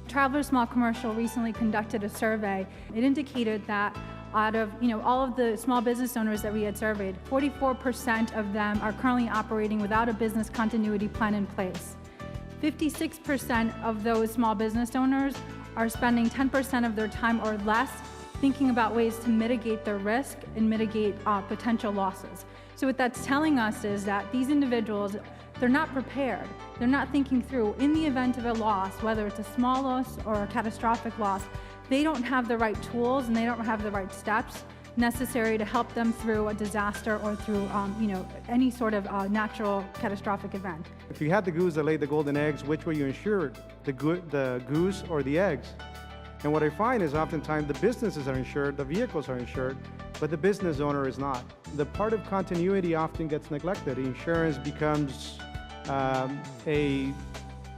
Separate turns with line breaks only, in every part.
Traveler Small Commercial recently conducted a survey. It indicated that out of all of the small business owners that we had surveyed, 44% of them are currently operating without a business continuity plan in place. 56% of those small business owners are spending 10% of their time or less thinking about ways to mitigate their risk and mitigate potential losses. So what that's telling us is that these individuals, they're not prepared. They're not thinking through, in the event of a loss, whether it's a small loss or a catastrophic loss, they don't have the right tools and they don't have the right steps necessary to help them through a disaster or through any sort of natural catastrophic event.
If you had the goose that laid the golden eggs, which were you insured, the goose or the eggs? And what I find is oftentimes the businesses are insured, the vehicles are insured, but the business owner is not. The part of continuity often gets neglected. Insurance becomes I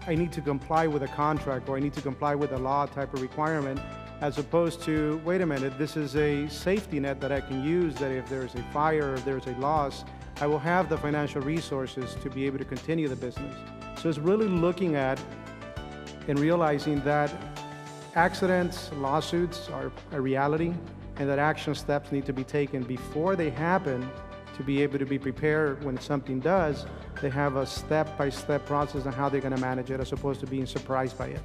need to comply with a contract or I need to comply with a law type of requirement, as opposed to, wait a minute, this is a safety net that I can use, that if there's a fire or if there's a loss, I will have the financial resources to be able to continue the business. So it's really looking at and realizing that accidents, lawsuits are a reality, and that action steps need to be taken before they happen to be able to be prepared when something does. They have a step-by-step process on how they're going to manage it, as opposed to being surprised by it.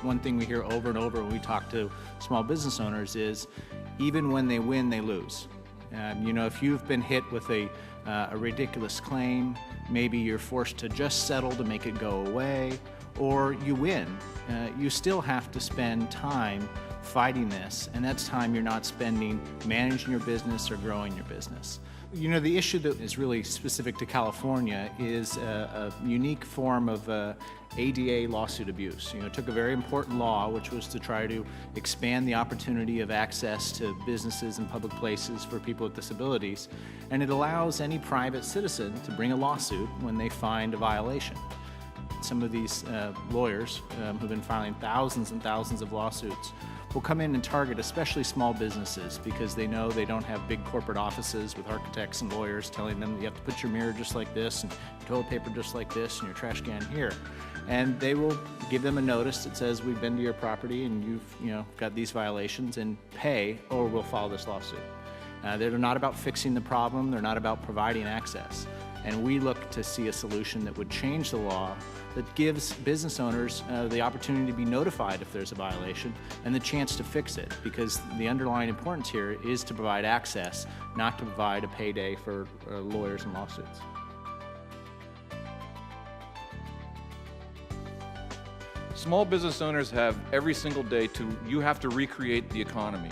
One thing we hear over and over when we talk to small business owners is, even when they win, they lose. If you've been hit with a ridiculous claim, maybe you're forced to just settle to make it go away, or you win, you still have to spend time fighting this, and that's time you're not spending managing your business or growing your business. The issue that is really specific to California is a unique form of ADA lawsuit abuse. It took a very important law, which was to try to expand the opportunity of access to businesses and public places for people with disabilities, and it allows any private citizen to bring a lawsuit when they find a violation. Some of these lawyers who've been filing thousands and thousands of lawsuits will come in and target especially small businesses, because they know they don't have big corporate offices with architects and lawyers telling them you have to put your mirror just like this and your toilet paper just like this and your trash can here. And they will give them a notice that says, we've been to your property and you've got these violations, and pay or we'll file this lawsuit. They're not about fixing the problem, they're not about providing access. And we look to see a solution that would change the law, that gives business owners the opportunity to be notified if there's a violation and the chance to fix it, because the underlying importance here is to provide access, not to provide a payday for lawyers and lawsuits.
Small business owners have every single day you have to recreate the economy.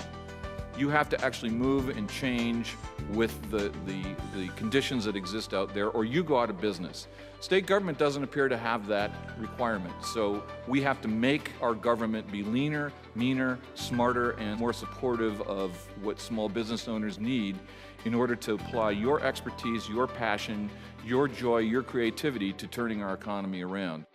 You have to actually move and change with the conditions that exist out there, or you go out of business. State government doesn't appear to have that requirement, so we have to make our government be leaner, meaner, smarter, and more supportive of what small business owners need in order to apply your expertise, your passion, your joy, your creativity to turning our economy around.